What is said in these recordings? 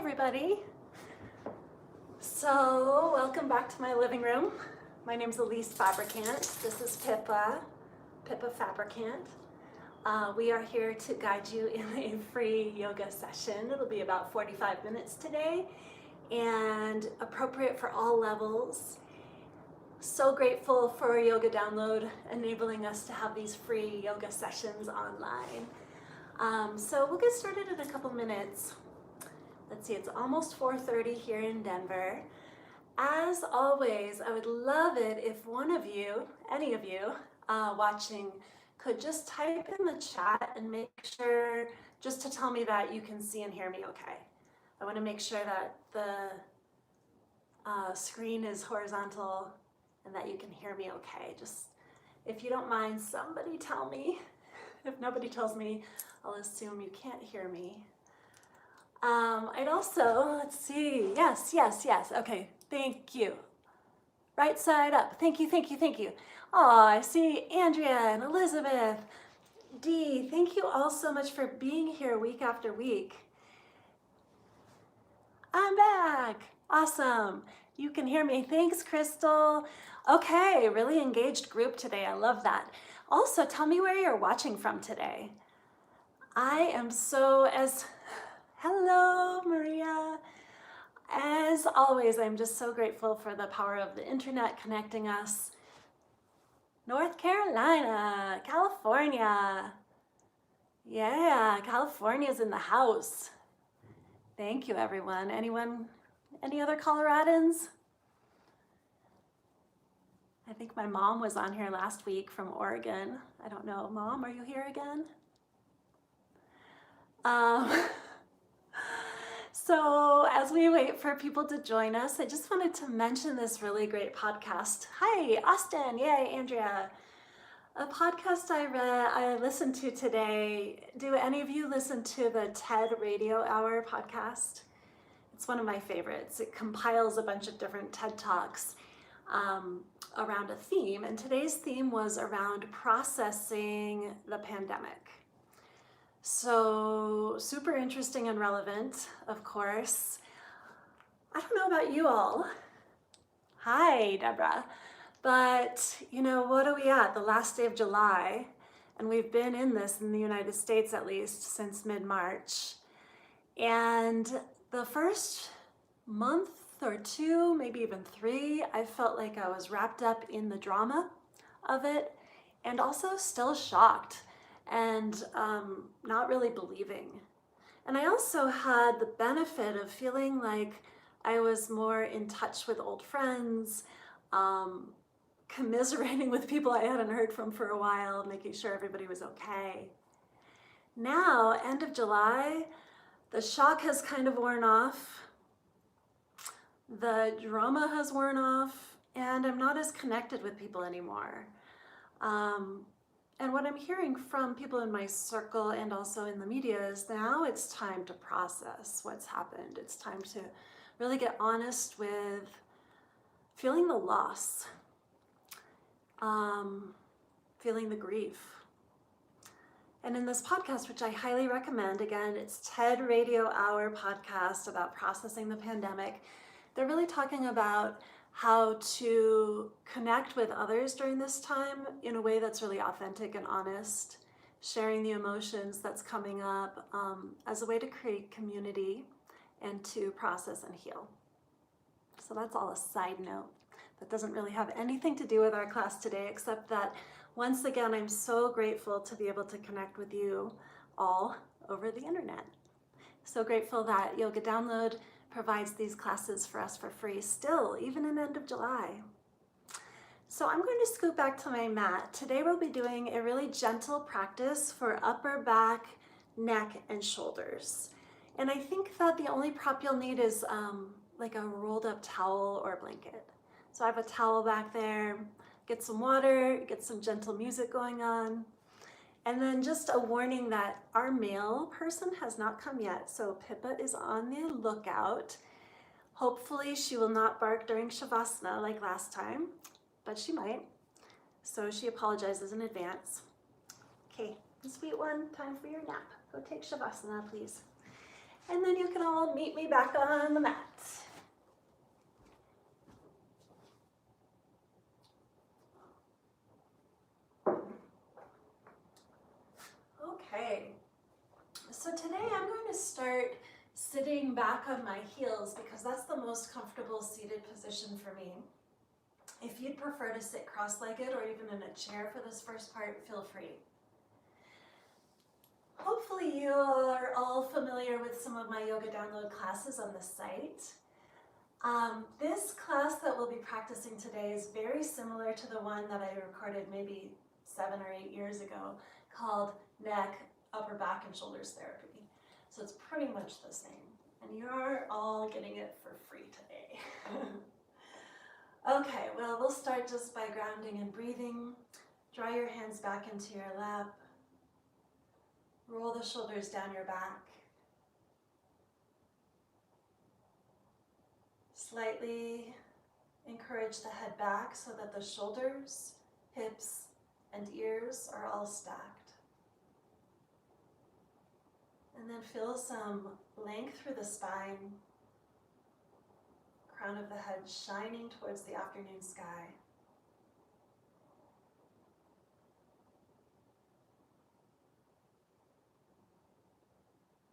everybody. So welcome back to my living room. My name's Elise Fabricant. This is Pippa Fabricant. We are here to guide you in a free yoga session. It'll be about 45 minutes today and appropriate for all levels. So grateful for Yoga Download enabling us to have these free yoga sessions online. So we'll get started in a couple minutes. Let's see, it's almost 4:30 here in Denver. As always, I would love it if one of you, any of you watching, could just type in the chat and make sure, just to tell me that you can see and hear me okay. I want to make sure that the screen is horizontal and that you can hear me okay. Just, if you don't mind, somebody tell me. If nobody tells me, I'll assume you can't hear me. I'd also, let's see, yes. Okay, thank you. Right side up. Thank you. Oh, I see Andrea and Elizabeth. Dee, thank you all so much for being here week after week. I'm back. Awesome. You can hear me. Thanks, Crystal. Okay, really engaged group today. I love that. Also, tell me where you're watching from today. Hello, Maria. As always, I'm just so grateful for the power of the internet connecting us. North Carolina, California. Yeah, California's in the house. Thank you, everyone. Any other Coloradans? I think my mom was on here last week from Oregon. I don't know, Mom, are you here again? So as we wait for people to join us, I just wanted to mention this really great podcast. Hi, Austin. Yay, Andrea. A podcast I listened to today. Do any of you listen to the TED Radio Hour podcast? It's one of my favorites. It compiles a bunch of different TED Talks around a theme, and today's theme was around processing the pandemic. So super interesting and relevant, of course. I don't know about you all. Hi, Deborah. But, what are we at? The last day of July. And we've been in this in the United States, at least, since mid-March. And the first month or two, maybe even 3, I felt like I was wrapped up in the drama of it and also still shocked and not really believing. And I also had the benefit of feeling like I was more in touch with old friends, commiserating with people I hadn't heard from for a while, making sure everybody was okay. Now, end of July, the shock has kind of worn off, the drama has worn off, and I'm not as connected with people anymore. And what I'm hearing from people in my circle and also in the media is now it's time to process what's happened. It's time to really get honest with feeling the loss, feeling the grief. And in this podcast, which I highly recommend, again, it's TED Radio Hour podcast about processing the pandemic. They're really talking about how to connect with others during this time in a way that's really authentic and honest, sharing the emotions that's coming up as a way to create community and to process and heal. So that's all a side note. That doesn't really have anything to do with our class today, except that once again, I'm so grateful to be able to connect with you all over the internet. So grateful that Yoga Download provides these classes for us for free still, even in end of July. So I'm going to scoot back to my mat. Today we'll be doing a really gentle practice for upper back, neck, and shoulders. And I think that the only prop you'll need is like a rolled up towel or a blanket. So I have a towel back there. Get some water, get some gentle music going on. And then just a warning that our male person has not come yet, so Pippa is on the lookout. Hopefully she will not bark during Shavasana like last time, but she might. So she apologizes in advance. Okay, sweet one, time for your nap. Go take Shavasana, please. And then you can all meet me back on the mat. Okay, so today I'm going to start sitting back on my heels because that's the most comfortable seated position for me. If you'd prefer to sit cross-legged or even in a chair for this first part, feel free. Hopefully you are all familiar with some of my yoga download classes on the site. This class that we'll be practicing today is very similar to the one that I recorded maybe 7 or 8 years ago called Neck, Upper Back and Shoulders Therapy. So it's pretty much the same. And you're all getting it for free today. Okay, well, we'll start just by grounding and breathing. Draw your hands back into your lap. Roll the shoulders down your back. Slightly encourage the head back so that the shoulders, hips, and ears are all stacked. And then feel some length through the spine. Crown of the head shining towards the afternoon sky.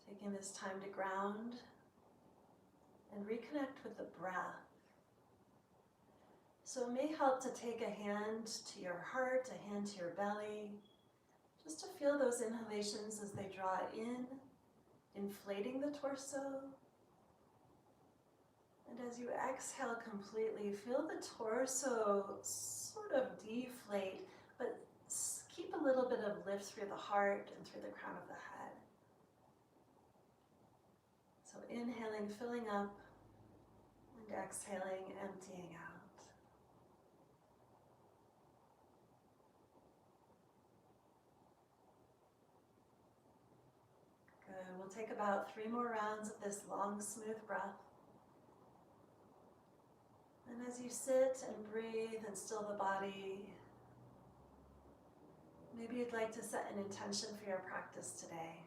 Taking this time to ground and reconnect with the breath. So it may help to take a hand to your heart, a hand to your belly, just to feel those inhalations as they draw in, inflating the torso. And as you exhale completely, feel the torso sort of deflate, but keep a little bit of lift through the heart and through the crown of the head. So inhaling, filling up, and exhaling, emptying out. Good. We'll take about 3 more rounds of this long, smooth breath. And as you sit and breathe and still the body, maybe you'd like to set an intention for your practice today.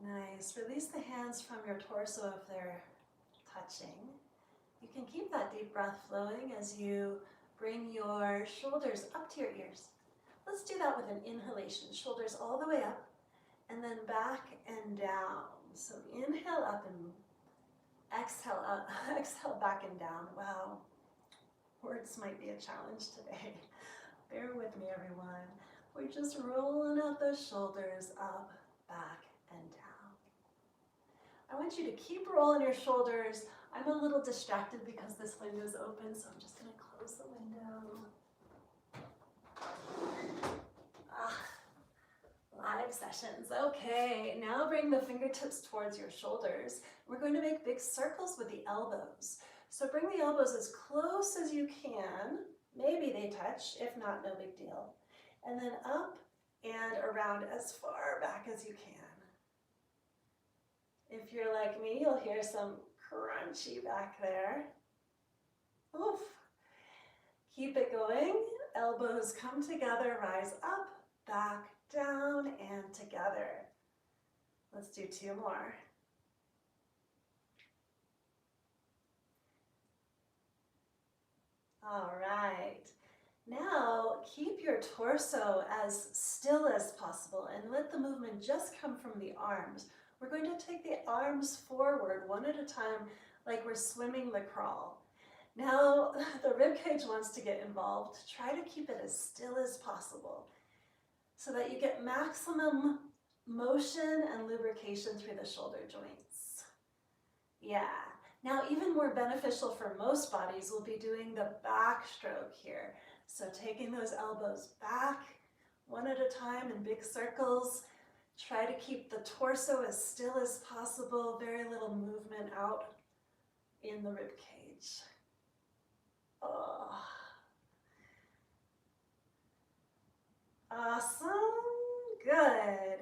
Nice. Release the hands from your torso if they're touching. You can keep that deep breath flowing as you bring your shoulders up to your ears. Let's do that with an inhalation. Shoulders all the way up and then back and down. So inhale up and exhale up, exhale back and down. Wow, words might be a challenge today. Bear with me, everyone. We're just rolling out those shoulders up, back, and down. I want you to keep rolling your shoulders. I'm a little distracted because this window's open, so I'm just going to close the window. Live sessions. Okay, now bring the fingertips towards your shoulders. We're going to make big circles with the elbows. So bring the elbows as close as you can. Maybe they touch, if not, no big deal. And then up and around as far back as you can. If you're like me, you'll hear some crunchy back there. Oof. Keep it going. Elbows come together, rise up, back, down, and together. Let's do 2 more. All right. Now, keep your torso as still as possible and let the movement just come from the arms. We're going to take the arms forward one at a time like we're swimming the crawl. Now, the ribcage wants to get involved. Try to keep it as still as possible so that you get maximum motion and lubrication through the shoulder joints. Yeah. Now, even more beneficial for most bodies will be doing the back stroke here. So taking those elbows back one at a time in big circles. Try to keep the torso as still as possible, very little movement out in the rib cage. Oh. Awesome, good.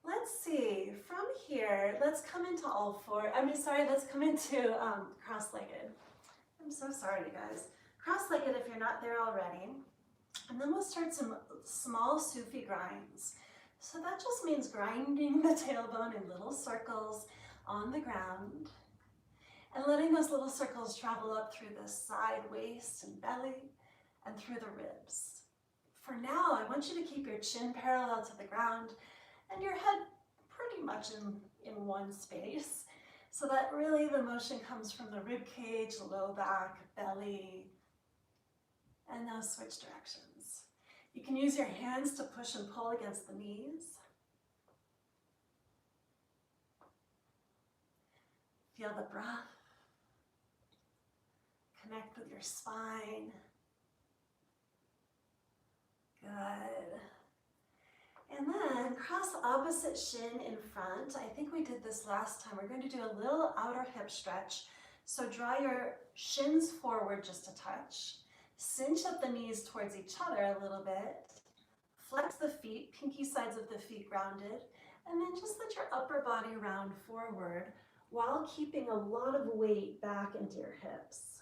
Let's see, from here, let's come into let's come into cross-legged. I'm so sorry, you guys. Cross-legged if you're not there already. And then we'll start some small Sufi grinds. So that just means grinding the tailbone in little circles on the ground and letting those little circles travel up through the side, waist, and belly, and through the ribs. For now, I want you to keep your chin parallel to the ground and your head pretty much in one space, so that really the motion comes from the rib cage, low back, belly, and now switch directions. You can use your hands to push and pull against the knees. Feel the breath. Connect with your spine. Good. And then cross opposite shin in front. I think we did this last time. We're going to do a little outer hip stretch. So draw your shins forward just a touch. Cinch up the knees towards each other a little bit. Flex the feet, pinky sides of the feet grounded. And then just let your upper body round forward while keeping a lot of weight back into your hips.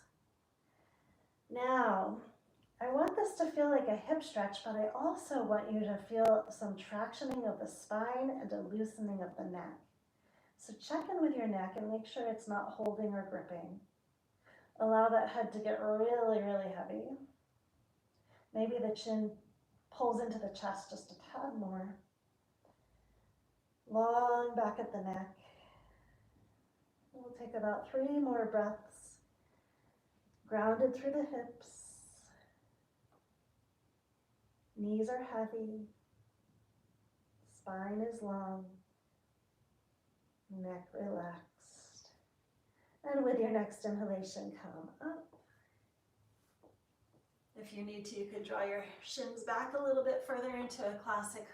Now, I want this to feel like a hip stretch, but I also want you to feel some tractioning of the spine and a loosening of the neck. So check in with your neck and make sure it's not holding or gripping. Allow that head to get really, really heavy. Maybe the chin pulls into the chest just a tad more. Long back at the neck. We'll take about 3 more breaths. Grounded through the hips. Knees are heavy. Spine is long. Neck relaxed. And with your next inhalation, come up. If you need to, you could draw your shins back a little bit further into a classic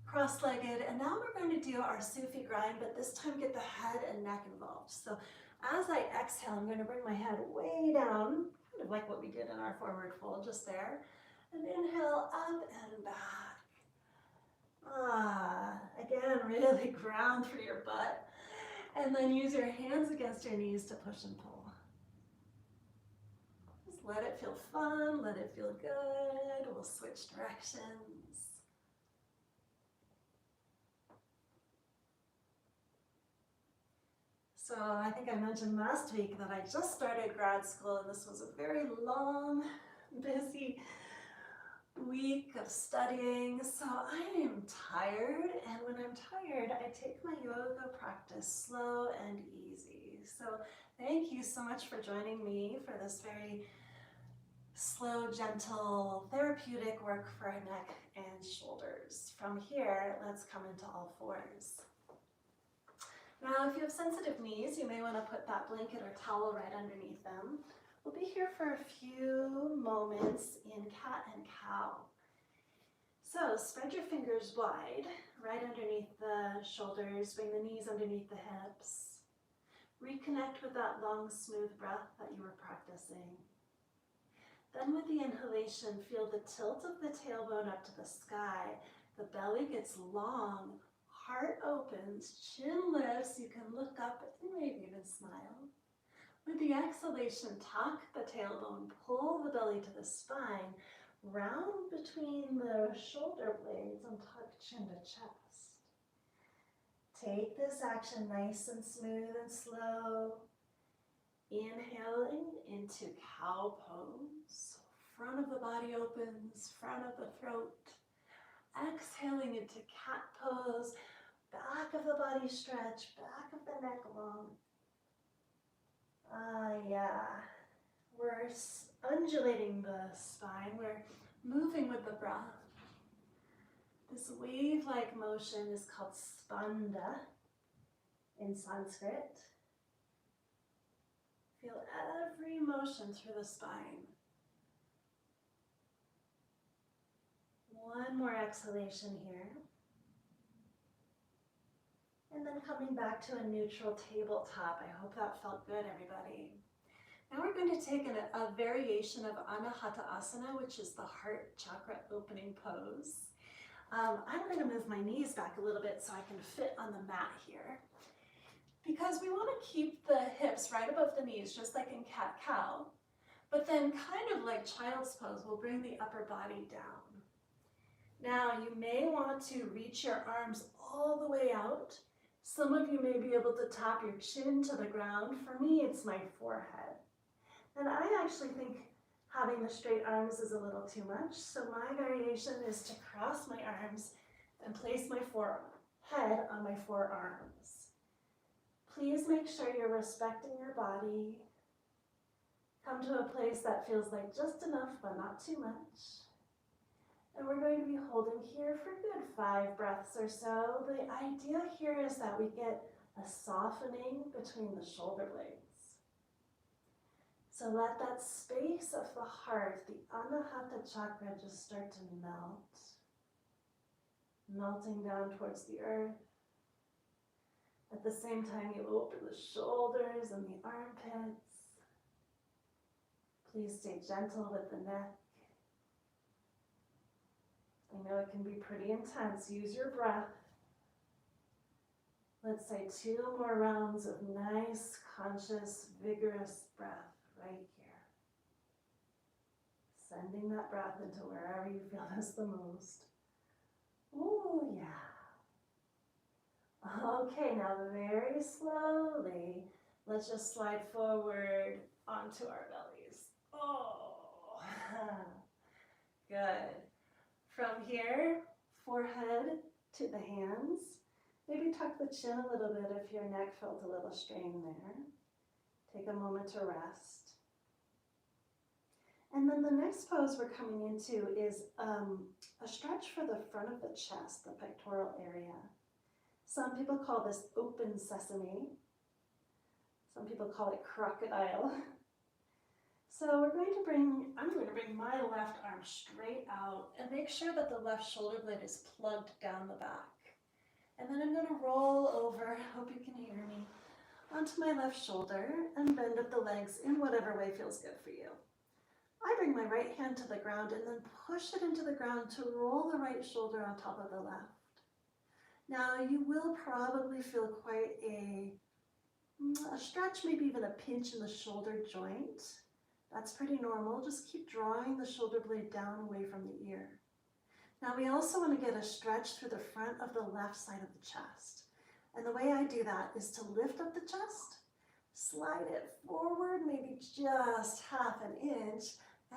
cross-legged. And now we're going to do our Sufi grind, but this time get the head and neck involved. So as I exhale, I'm going to bring my head way down, kind of like what we did in our forward fold just there. And inhale up and back. Again, really ground through your butt. And then use your hands against your knees to push and pull. Just let it feel fun, let it feel good. We'll switch directions. So I think I mentioned last week that I just started grad school, and this was a very long, busy week of studying. So I am tired, and when I'm tired, I take my yoga practice slow and easy. So thank you so much for joining me for this very slow, gentle, therapeutic work for neck and shoulders. From here, let's come into all fours. Now, if you have sensitive knees, you may want to put that blanket or towel right underneath them. We'll be here for a few moments in cat and cow. So spread your fingers wide, right underneath the shoulders, bring the knees underneath the hips. Reconnect with that long, smooth breath that you were practicing. Then with the inhalation, feel the tilt of the tailbone up to the sky. The belly gets long. Heart opens, chin lifts, you can look up and maybe even smile. With the exhalation, tuck the tailbone, pull the belly to the spine, round between the shoulder blades and tuck chin to chest. Take this action nice and smooth and slow. Inhaling into cow pose. Front of the body opens, front of the throat. Exhaling into cat pose. Back of the body stretch, back of the neck long. Yeah. We're undulating the spine. We're moving with the breath. This wave-like motion is called spanda in Sanskrit. Feel every motion through the spine. One more exhalation here. And then coming back to a neutral tabletop. I hope that felt good, everybody. Now we're going to take a variation of Anahata Asana, which is the heart chakra opening pose. I'm going to move my knees back a little bit so I can fit on the mat here. because we want to keep the hips right above the knees, just like in cat-cow. But then kind of like child's pose, we'll bring the upper body down. Now you may want to reach your arms all the way out. Some of you may be able to tap your chin to the ground. For me, it's my forehead. And I actually think having the straight arms is a little too much. So my variation is to cross my arms and place my forehead on my forearms. Please make sure you're respecting your body. Come to a place that feels like just enough, but not too much. And we're going to be holding here for a good 5 breaths or so. The idea here is that we get a softening between the shoulder blades. So let that space of the heart, the Anahata chakra, just start to melt. Melting down towards the earth. At the same time, you open the shoulders and the armpits. Please stay gentle with the neck. I know it can be pretty intense. Use your breath. Let's say 2 more rounds of nice, conscious, vigorous breath right here. Sending that breath into wherever you feel this the most. Ooh, yeah. Okay, now very slowly, let's just slide forward onto our bellies. Oh, good. From here, forehead to the hands. Maybe tuck the chin a little bit if your neck felt a little strain there. Take a moment to rest. And then the next pose we're coming into is a stretch for the front of the chest, the pectoral area. Some people call this open sesame. Some people call it crocodile. So I'm going to bring my left arm straight out and make sure that the left shoulder blade is plugged down the back. And then I'm going to roll over, hope you can hear me, onto my left shoulder and bend up the legs in whatever way feels good for you. I bring my right hand to the ground and then push it into the ground to roll the right shoulder on top of the left. Now you will probably feel quite a stretch, maybe even a pinch in the shoulder joint. That's pretty normal. Just keep drawing the shoulder blade down away from the ear. Now we also want to get a stretch through the front of the left side of the chest. And the way I do that is to lift up the chest, slide it forward, maybe just half an inch,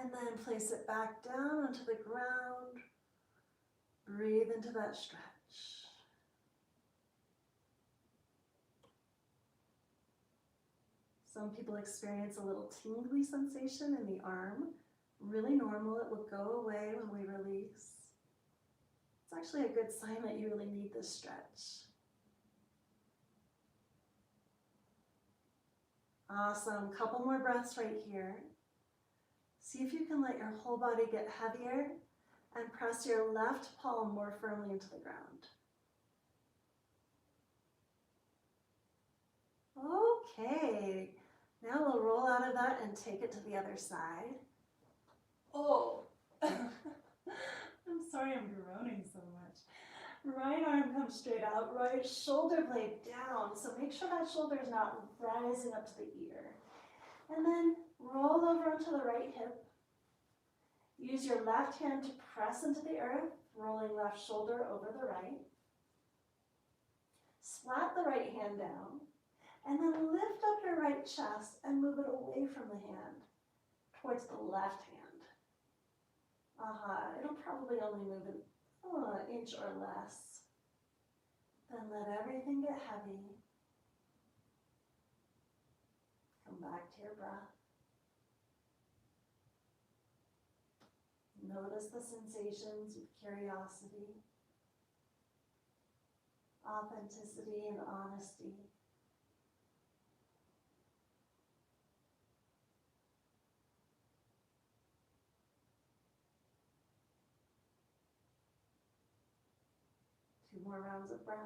and then place it back down onto the ground. Breathe into that stretch. Some people experience a little tingly sensation in the arm. Really normal, it will go away when we release. It's actually a good sign that you really need this stretch. Awesome, couple more breaths right here. See if you can let your whole body get heavier and press your left palm more firmly into the ground. Okay, now we'll roll out of that and take it to the other side. Oh, I'm sorry I'm groaning so much. Right arm comes straight out, right shoulder blade down. So make sure that shoulder is not rising up to the ear. And then roll over onto the right hip. Use your left hand to press into the earth, rolling left shoulder over the right. Splat the right hand down. And then lift up your right chest and move it away from the hand towards the left hand. It'll probably only move an inch or less. Then let everything get heavy. Come back to your breath. Notice the sensations with curiosity, authenticity, and honesty. More rounds of breath.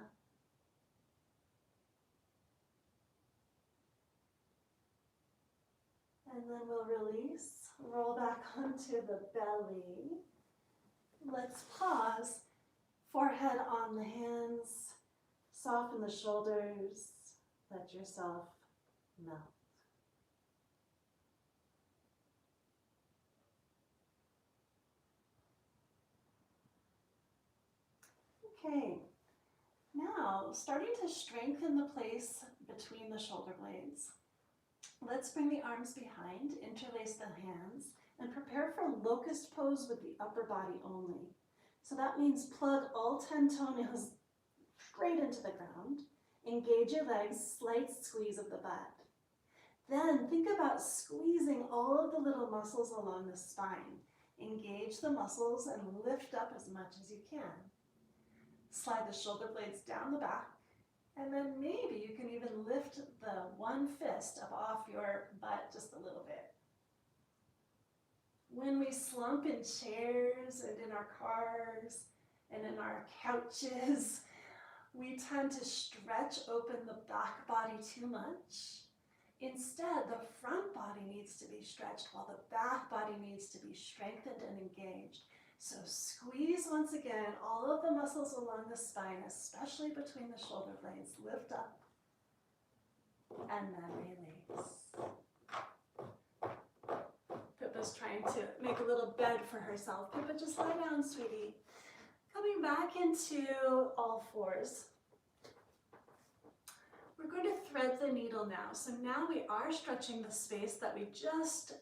And then we'll release, roll back onto the belly. Let's pause, forehead on the hands, soften the shoulders, Let yourself melt. Okay, now starting to strengthen the place between the shoulder blades. Let's bring the arms behind, interlace the hands, and prepare for locust pose with the upper body only. So that means plug all 10 toenails straight into the ground. Engage your legs, slight squeeze of the butt. Then think about squeezing all of the little muscles along the spine. Engage the muscles and lift up as much as you can. Slide the shoulder blades down the back, and then maybe you can even lift the one fist up off your butt just a little bit. When we slump in chairs and in our cars and in our couches, we tend to stretch open the back body too much. Instead, the front body needs to be stretched while the back body needs to be strengthened and engaged. So squeeze once again all of the muscles along the spine, especially between the shoulder blades. Lift up and then release. Pippa's trying to make a little bed for herself. Pippa, just lie down, sweetie. Coming back into all fours. We're going to thread the needle now. So now we are stretching the space that we just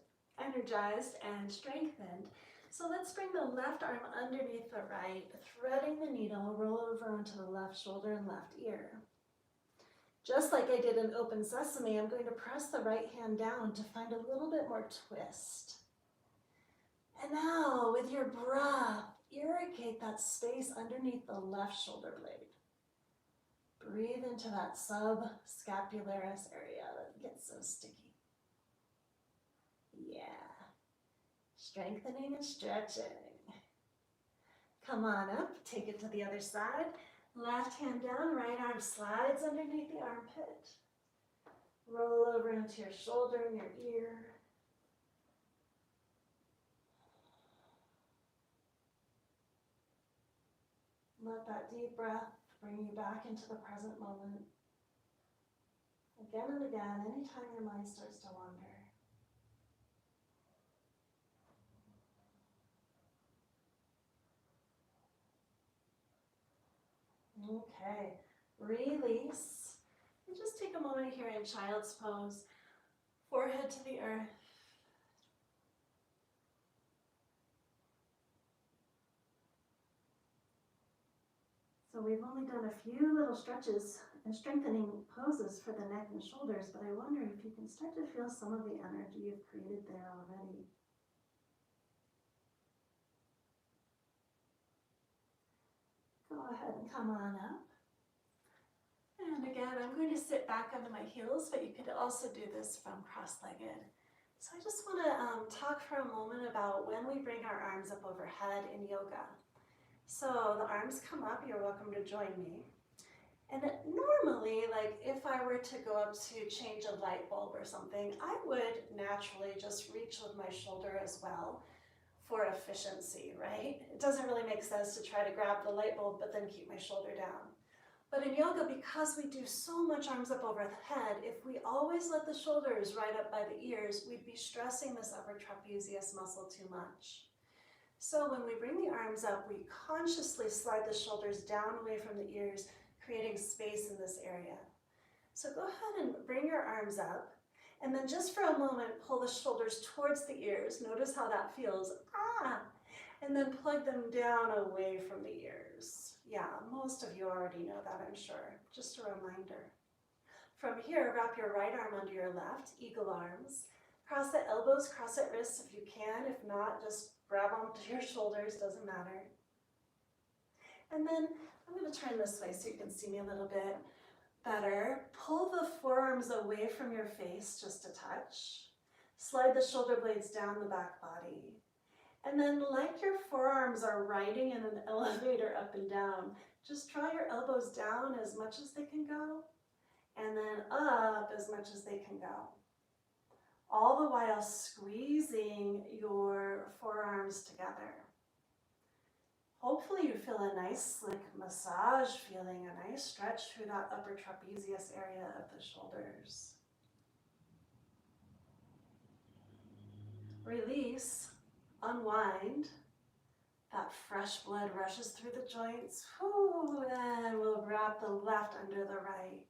energized and strengthened. So let's bring the left arm underneath the right, threading the needle, roll over onto the left shoulder and left ear. Just like I did in Open Sesame, I'm going to press the right hand down to find a little bit more twist. And now, with your breath, irrigate that space underneath the left shoulder blade. Breathe into that subscapularis area that gets so sticky. Yeah. Strengthening and stretching. Come on up, take it to the other side. Left hand down, right arm slides underneath the armpit. Roll over into your shoulder and your ear. Let that deep breath bring you back into the present moment. Again and again, anytime your mind starts to wander. Okay, release. And just take a moment here in child's pose. Forehead to the earth. So we've only done a few little stretches and strengthening poses for the neck and shoulders, but I wonder if you can start to feel some of the energy you've created there already. Go ahead and come on up. And again, I'm going to sit back onto my heels, but you could also do this from cross-legged. So I just want to talk for a moment about when we bring our arms up overhead in yoga. So the arms come up, you're welcome to join me. And normally, like if I were to go up to change a light bulb or something, I would naturally just reach with my shoulder as well for efficiency, right? It doesn't really make sense to try to grab the light bulb but then keep my shoulder down. But in yoga, because we do so much arms up over the head, if we always let the shoulders right up by the ears, we'd be stressing this upper trapezius muscle too much. So when we bring the arms up, we consciously slide the shoulders down away from the ears, creating space in this area. So go ahead and bring your arms up, and then just for a moment, pull the shoulders towards the ears. Notice how that feels. And then plug them down away from the ears. Yeah, most of you already know that, I'm sure. Just a reminder. From here, wrap your right arm under your left, eagle arms. Cross the elbows, cross at wrists if you can. If not, just grab onto your shoulders, doesn't matter. And then I'm going to turn this way so you can see me a little bit better. Pull the forearms away from your face just a touch. Slide the shoulder blades down the back body. And then like your forearms are riding in an elevator up and down, just draw your elbows down as much as they can go, and then up as much as they can go. All the while squeezing your forearms together. Hopefully you feel a nice slick massage feeling, a nice stretch through that upper trapezius area of the shoulders. Release, unwind. That fresh blood rushes through the joints. Whew, then we'll wrap the left under the right.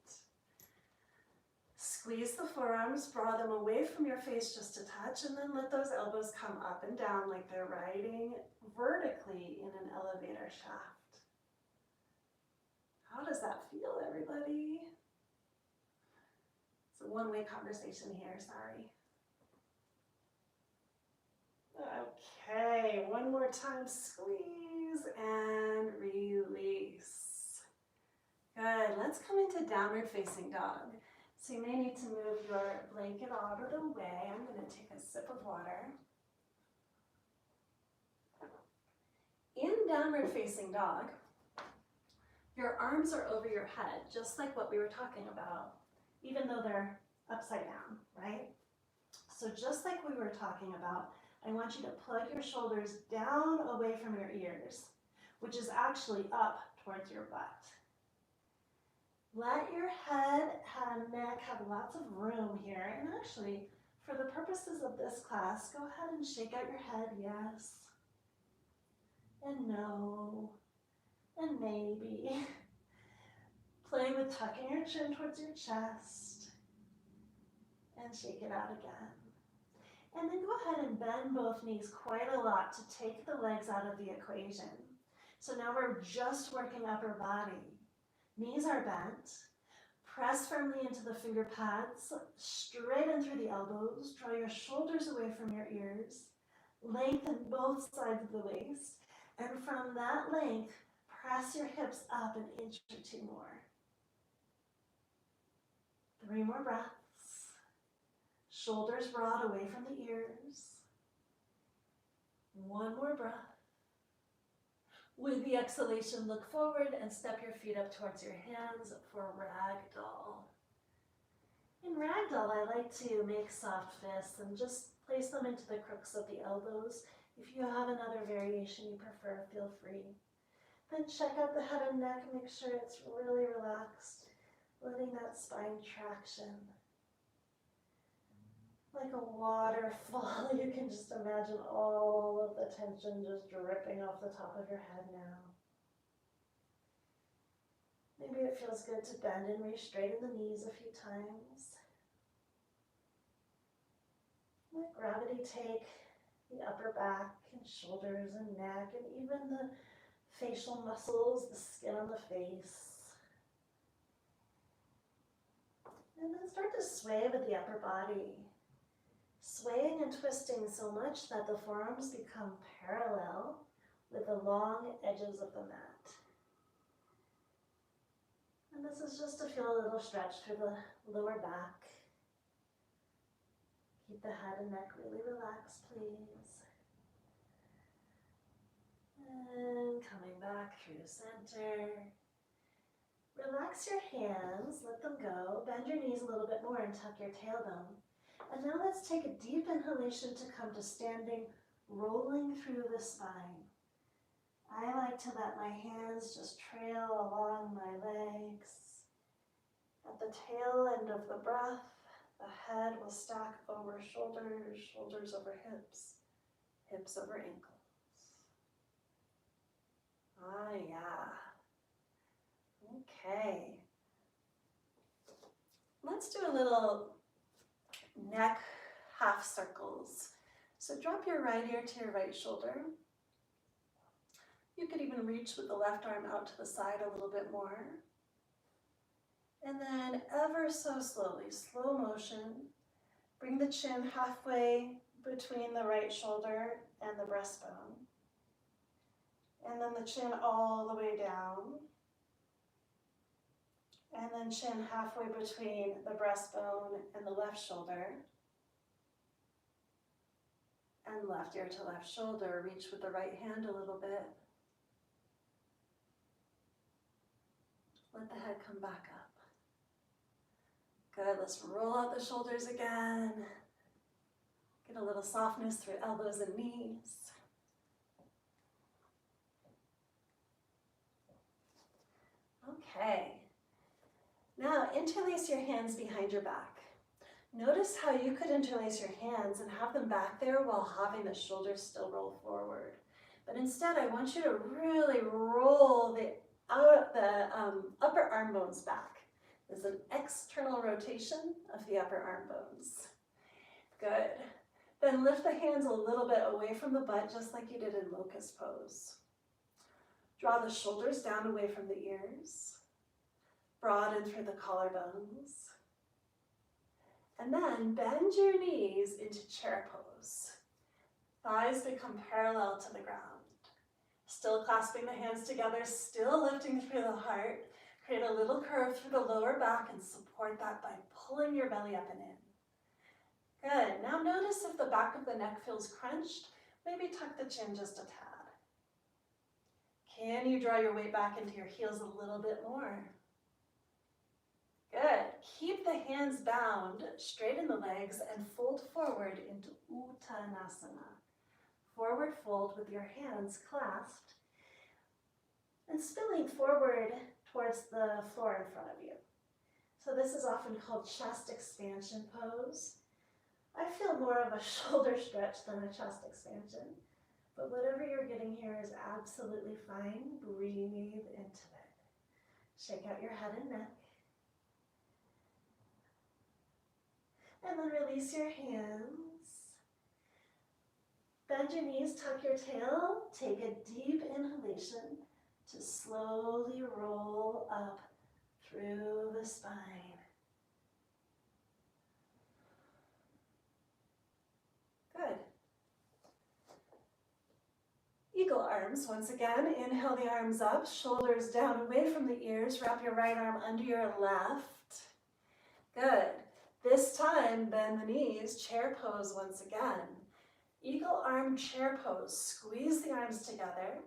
Squeeze the forearms, draw them away from your face just a touch, and then let those elbows come up and down like they're riding vertically in an elevator shaft. How does that feel, everybody? It's a one-way conversation here, sorry. Okay, one more time, squeeze and release. Good, let's come into downward facing dog. So you may need to move your blanket out of the way. I'm going to take a sip of water. In downward facing dog, your arms are over your head, just like what we were talking about, even though they're upside down, right? So just like we were talking about, I want you to plug your shoulders down away from your ears, which is actually up towards your butt. Let your head and neck have lots of room here. And actually, for the purposes of this class, go ahead and shake out your head, yes, and no, and maybe. Play with tucking your chin towards your chest, and shake it out again. And then go ahead and bend both knees quite a lot to take the legs out of the equation. So now we're just working upper body. Knees are bent. Press firmly into the finger pads, straighten through the elbows, draw your shoulders away from your ears, lengthen both sides of the waist, and from that length, press your hips up an inch or two more. 3 more breaths. Shoulders broad away from the ears. 1 more breath. With the exhalation, look forward and step your feet up towards your hands for ragdoll. In ragdoll, I like to make soft fists and just place them into the crooks of the elbows. If you have another variation you prefer, feel free. Then check out the head and neck, make sure it's really relaxed, letting that spine traction. Like a waterfall, you can just imagine all of the tension just dripping off the top of your head now. Maybe it feels good to bend and re-straighten the knees a few times. Let gravity take the upper back and shoulders and neck and even the facial muscles, the skin on the face. And then start to sway with the upper body. Swaying and twisting so much that the forearms become parallel with the long edges of the mat. And this is just to feel a little stretch through the lower back. Keep the head and neck really relaxed, please. And coming back through center. Relax your hands, let them go. Bend your knees a little bit more and tuck your tailbone. And now let's take a deep inhalation to come to standing, rolling through the spine. I like to let my hands just trail along my legs. At the tail end of the breath, the head will stack over shoulders, shoulders over hips, hips over ankles. Ah, yeah. Okay. Let's do a little neck half circles. So drop your right ear to your right shoulder. You could even reach with the left arm out to the side a little bit more. And then ever so slowly, slow motion, bring the chin halfway between the right shoulder and the breastbone. And then the chin all the way down. And then chin halfway between the breastbone and the left shoulder. And left ear to left shoulder. Reach with the right hand a little bit. Let the head come back up. Good, let's roll out the shoulders again. Get a little softness through elbows and knees. Okay. Now interlace your hands behind your back. Notice how you could interlace your hands and have them back there while having the shoulders still roll forward. But instead, I want you to really roll the upper arm bones back. There's an external rotation of the upper arm bones. Good. Then lift the hands a little bit away from the butt, just like you did in locust pose. Draw the shoulders down away from the ears. Broaden through the collarbones. And then bend your knees into chair pose. Thighs become parallel to the ground. Still clasping the hands together, still lifting through the heart. Create a little curve through the lower back and support that by pulling your belly up and in. Good. Now notice if the back of the neck feels crunched, maybe tuck the chin just a tad. Can you draw your weight back into your heels a little bit more? Good. Keep the hands bound, straighten the legs, and fold forward into Uttanasana. Forward fold with your hands clasped and spilling forward towards the floor in front of you. So this is often called chest expansion pose. I feel more of a shoulder stretch than a chest expansion, but whatever you're getting here is absolutely fine. Breathe into it. Shake out your head and neck. And then release your hands. Bend your knees, tuck your tail. Take a deep inhalation to slowly roll up through the spine. Good. Eagle arms, once again. Inhale the arms up, shoulders down away from the ears. Wrap your right arm under your left. Good. This time, bend the knees, chair pose once again. Eagle arm chair pose. Squeeze the arms together.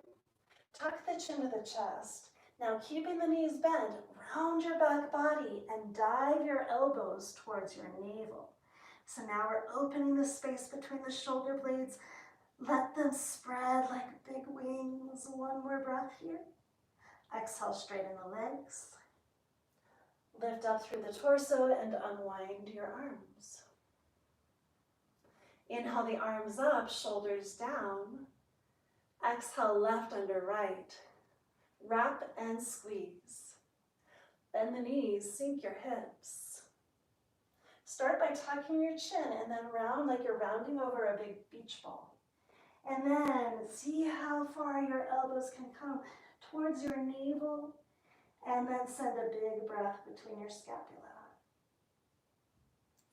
Tuck the chin to the chest. Now keeping the knees bent, round your back body and dive your elbows towards your navel. So now we're opening the space between the shoulder blades. Let them spread like big wings. One more breath here. Exhale, straighten the legs. Lift up through the torso and unwind your arms. Inhale the arms up, shoulders down. Exhale, left under right. Wrap and squeeze. Bend the knees, sink your hips. Start by tucking your chin and then round like you're rounding over a big beach ball. And then see how far your elbows can come towards your navel. And then send a big breath between your scapula.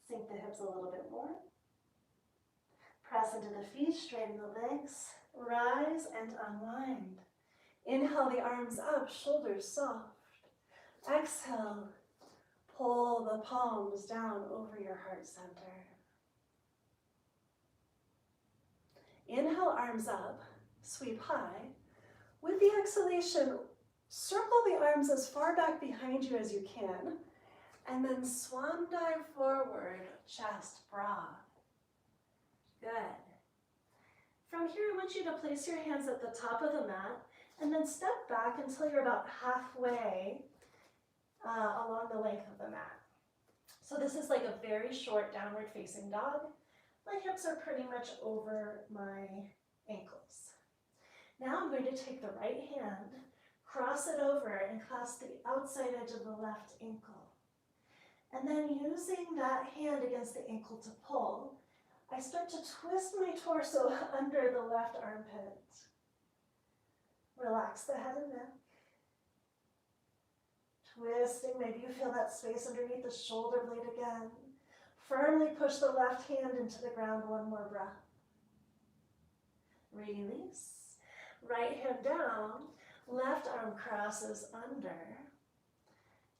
Sink the hips a little bit more. Press into the feet, straighten the legs. Rise and unwind. Inhale the arms up, shoulders soft. Exhale, pull the palms down over your heart center. Inhale, arms up, sweep high. With the exhalation, circle the arms as far back behind you as you can, and then swan dive forward, chest broad. Good. From here, I want you to place your hands at the top of the mat, and then step back until you're about halfway along the length of the mat. So this is like a very short downward facing dog. My hips are pretty much over my ankles. Now I'm going to take the right hand, cross it over and clasp the outside edge of the left ankle. And then using that hand against the ankle to pull, I start to twist my torso under the left armpit. Relax the head and neck. Twisting, maybe you feel that space underneath the shoulder blade again. Firmly push the left hand into the ground, one more breath. Release. Right hand down, left arm crosses under.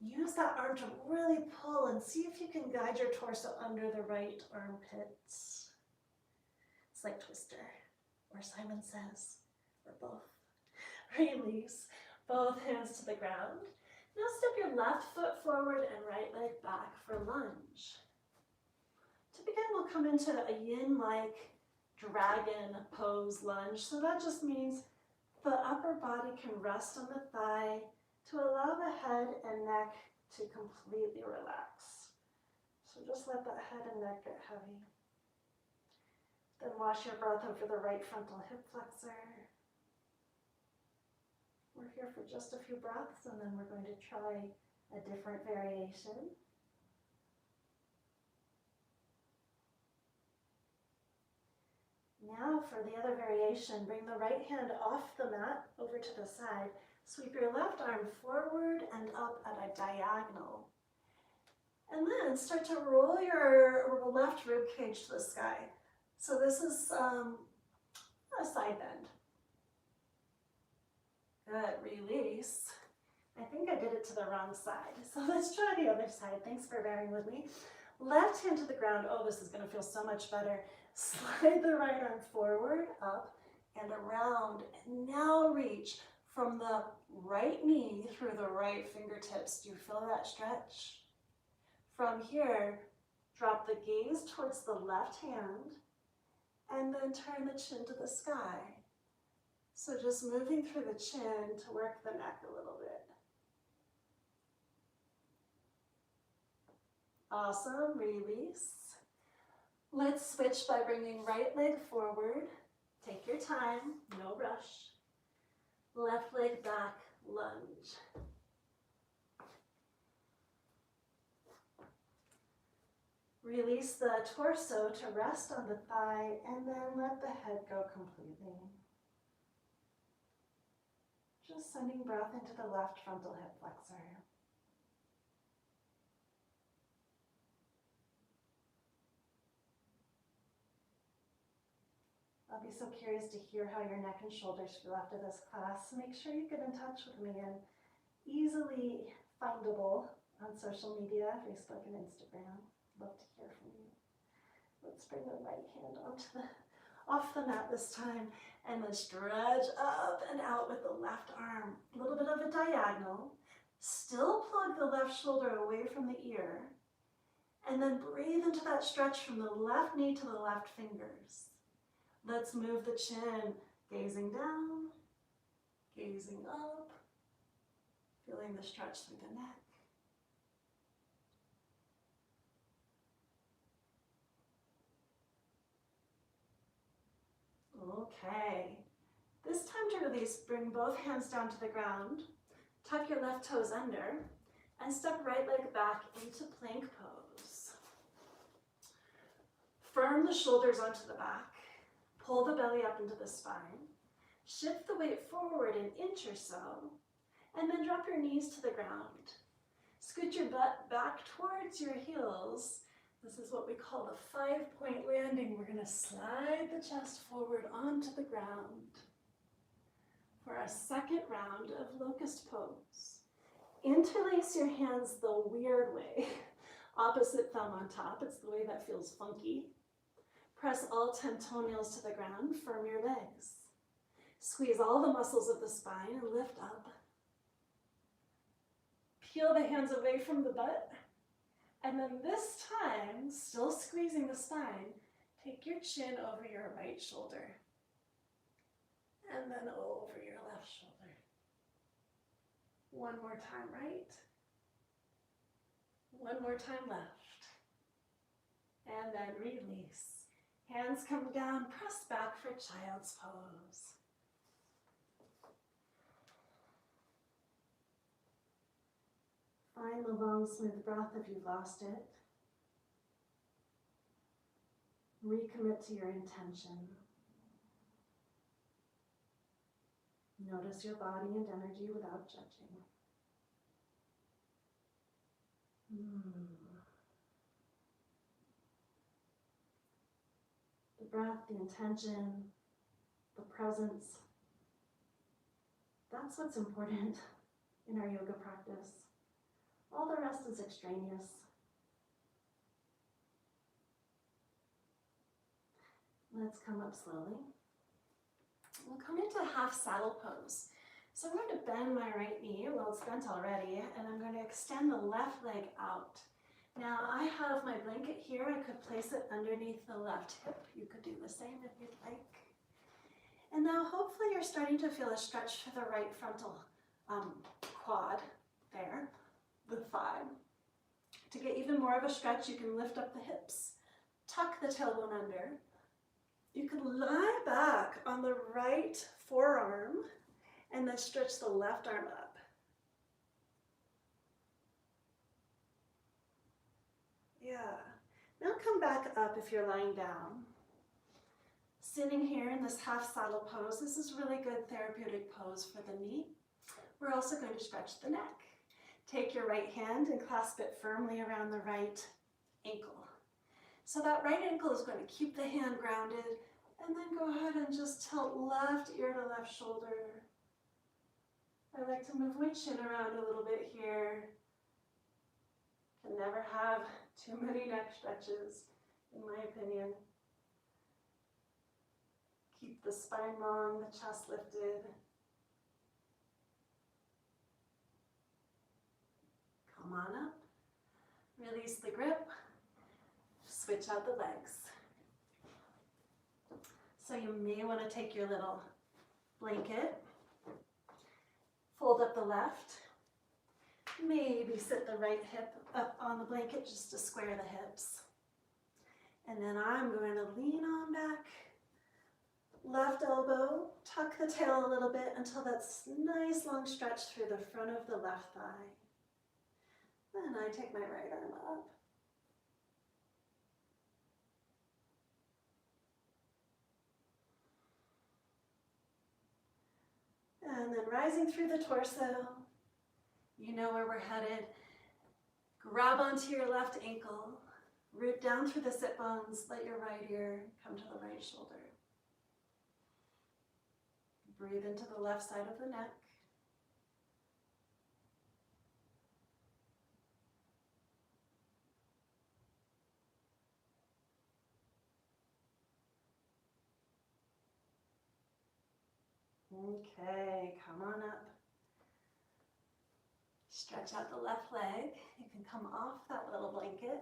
Use that arm to really pull and see if you can guide your torso under the right armpit. It's like Twister, or Simon Says, or both. Release, both hands to the ground. Now step your left foot forward and right leg back for lunge. To begin, we'll come into a yin-like dragon pose lunge. So that just means the upper body can rest on the thigh to allow the head and neck to completely relax. So just let that head and neck get heavy. Then wash your breath over the right frontal hip flexor. We're here for just a few breaths, and then we're going to try a different variation. Now for the other variation, bring the right hand off the mat over to the side. Sweep your left arm forward and up at a diagonal. And then start to roll your left rib cage to the sky. So this is a side bend. Good, release. I think I did it to the wrong side. So let's try the other side. Thanks for bearing with me. Left hand to the ground. Oh, this is gonna feel so much better. Slide the right arm forward, up, and around. And now reach from the right knee through the right fingertips. Do you feel that stretch? From here, drop the gaze towards the left hand, and then turn the chin to the sky. So just moving through the chin to work the neck a little bit. Awesome, release. Let's switch by bringing right leg forward. Take your time, no rush. Left leg back, lunge. Release the torso to rest on the thigh, and then let the head go completely. Just sending breath into the left frontal hip flexor. I'll be so curious to hear how your neck and shoulders feel after this class. Make sure you get in touch with me, and easily findable on social media, Facebook and Instagram. Love to hear from you. Let's bring the right hand off the mat this time, and then stretch up and out with the left arm. A little bit of a diagonal. Still plug the left shoulder away from the ear, and then breathe into that stretch from the left knee to the left fingers. Let's move the chin, gazing down, gazing up, feeling the stretch through the neck. Okay, this time to release, bring both hands down to the ground, tuck your left toes under, and step right leg back into plank pose. Firm the shoulders onto the back, pull the belly up into the spine, shift the weight forward an inch or so, and then drop your knees to the ground. Scoot your butt back towards your heels. This is what we call the 5-point landing. We're gonna slide the chest forward onto the ground for a second round of locust pose. Interlace your hands the weird way. Opposite thumb on top, it's the way that feels funky. Press all 10 toenails to the ground, firm your legs. Squeeze all the muscles of the spine and lift up. Peel the hands away from the butt. And then this time, still squeezing the spine, take your chin over your right shoulder. And then over your left shoulder. One more time right. One more time left. And then release. Hands come down, press back for child's pose. Find the long, smooth breath if you've lost it. Recommit to your intention. Notice your body and energy without judging. The breath, the intention, the presence. That's what's important in our yoga practice. All the rest is extraneous. Let's come up slowly. We'll come into half saddle pose. So I'm going to bend my right knee, well it's bent already, and I'm going to extend the left leg out. Now I have my blanket here, I could place it underneath the left hip. You could do the same if you'd like. And now hopefully you're starting to feel a stretch to the right frontal quad there, the thigh. To get even more of a stretch, you can lift up the hips, tuck the tailbone under. You can lie back on the right forearm and then stretch the left arm up. Yeah. Now come back up if you're lying down. Sitting here in this half saddle pose, this is really good therapeutic pose for the knee. We're also going to stretch the neck. Take your right hand and clasp it firmly around the right ankle. So that right ankle is going to keep the hand grounded, and then go ahead and just tilt left ear to left shoulder. I like to move my chin around a little bit here. Can never have too many neck stretches, in my opinion. Keep the spine long, the chest lifted. Come on up. Release the grip. Switch out the legs. So you may want to take your little blanket, fold up the left, maybe sit the right hip up on the blanket just to square the hips. And then I'm going to lean on back, left elbow, tuck the tail a little bit until that's nice long stretch through the front of the left thigh. Then I take my right arm up. And then rising through the torso, you know where we're headed. Grab onto your left ankle, root down through the sit bones, let your right ear come to the right shoulder. Breathe into the left side of the neck. Okay, come on up. Stretch out the left leg. You can come off that little blanket.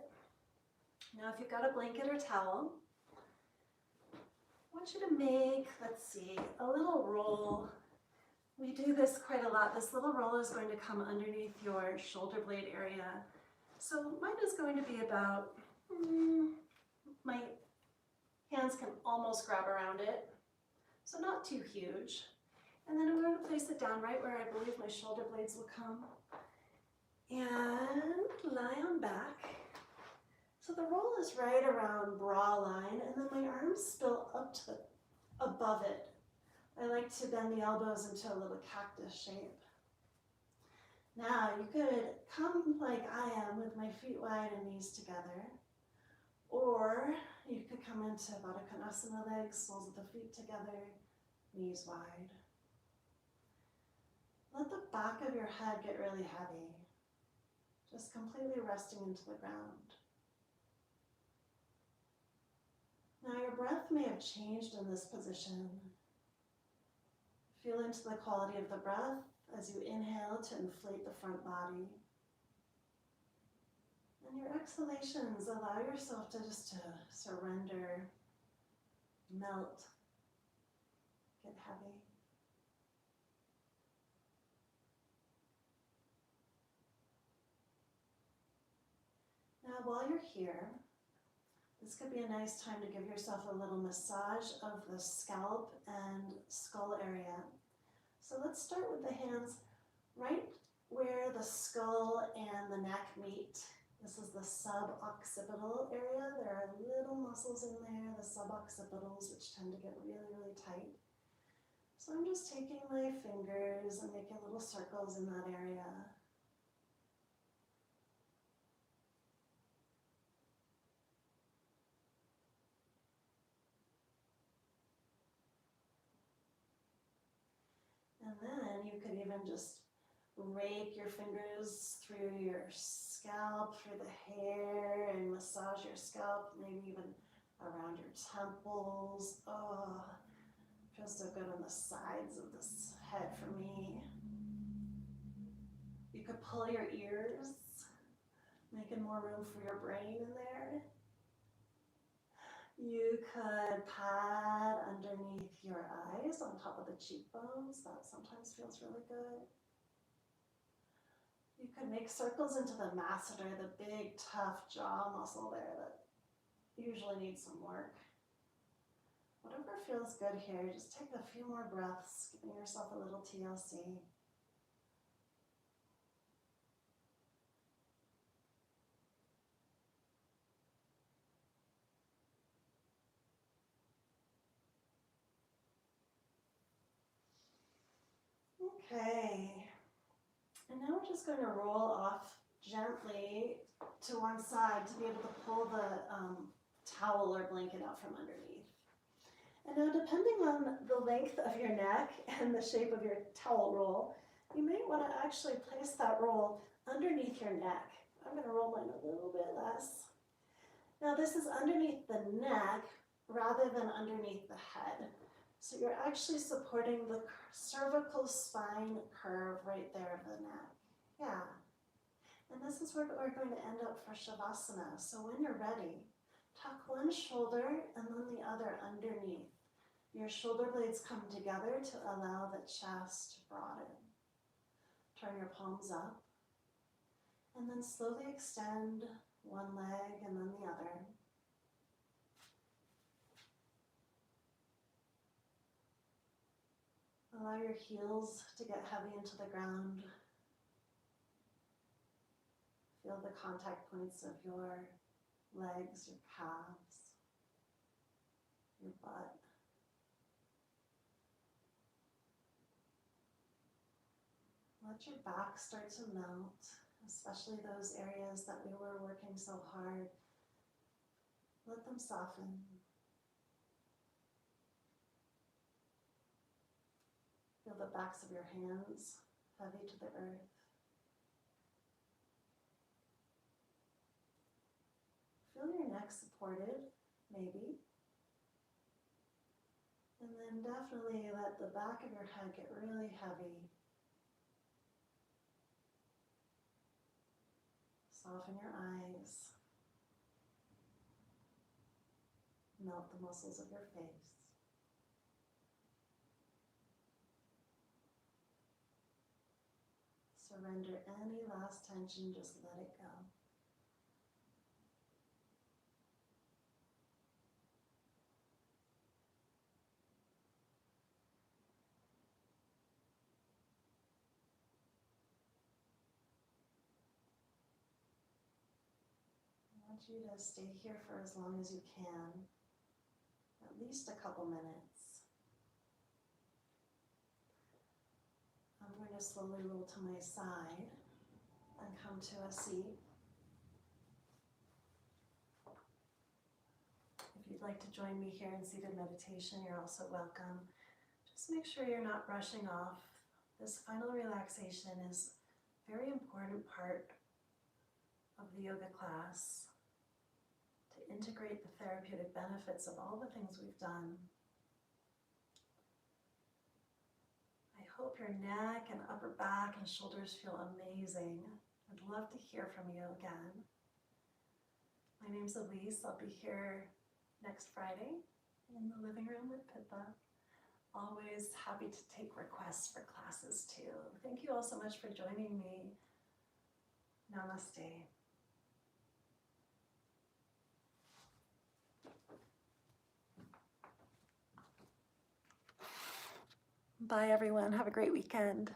Now if you've got a blanket or towel, I want you to make, let's see, a little roll. We do this quite a lot. This little roll is going to come underneath your shoulder blade area. So mine is going to be about, my hands can almost grab around it, so not too huge. And then I'm going to place it down right where I believe my shoulder blades will come. And lie on back. So the roll is right around bra line, and then my arms spill up to above it. I like to bend the elbows into a little cactus shape. Now you could come like I am with my feet wide and knees together, or you could come into Baddha Konasana legs, soles of the feet together, knees wide. Let the back of your head get really heavy, just completely resting into the ground. Now your breath may have changed in this position. Feel into the quality of the breath as you inhale to inflate the front body. And your exhalations, allow yourself to just surrender, melt, get heavy. Now while you're here, this could be a nice time to give yourself a little massage of the scalp and skull area. So let's start with the hands right where the skull and the neck meet. This is the suboccipital area. There are little muscles in there, the suboccipitals, which tend to get really, really tight. So I'm just taking my fingers and making little circles in that area. And then you could even just rake your fingers through your scalp, through the hair, and massage your scalp, maybe even around your temples. Oh, feels so good on the sides of this head for me. You could pull your ears, making more room for your brain in there. You could pat underneath your eyes on top of the cheekbones. That sometimes feels really good. You could make circles into the masseter, the big, tough jaw muscle there that usually needs some work. Whatever feels good here, just take a few more breaths, giving yourself a little TLC. Okay, and now we're just going to roll off gently to one side to be able to pull the towel or blanket out from underneath. And now, depending on the length of your neck and the shape of your towel roll, you may want to actually place that roll underneath your neck. I'm going to roll mine a little bit less. Now, this is underneath the neck rather than underneath the head. So you're actually supporting the cervical spine curve right there of the neck. Yeah. And this is where we're going to end up for Shavasana. So when you're ready, tuck one shoulder and then the other underneath. Your shoulder blades come together to allow the chest to broaden. Turn your palms up. And then slowly extend one leg and then the other. Allow your heels to get heavy into the ground. Feel the contact points of your legs, your calves, your butt. Let your back start to melt, especially those areas that we were working so hard. Let them soften. Feel the backs of your hands heavy to the earth. Feel your neck supported, maybe. And then definitely let the back of your head get really heavy. Soften your eyes. Melt the muscles of your face. Surrender any last tension, just let it go. I want you to stay here for as long as you can, at least a couple minutes. I'm going to slowly roll to my side and come to a seat. If you'd like to join me here in seated meditation, you're also welcome. Just make sure you're not rushing off. This final relaxation is a very important part of the yoga class to integrate the therapeutic benefits of all the things we've done. I hope your neck and upper back and shoulders feel amazing. I'd love to hear from you again. My name's Elise. I'll be here next Friday in the living room with Pitta. Always happy to take requests for classes too. Thank you all so much for joining me. Namaste. Bye everyone. Have a great weekend.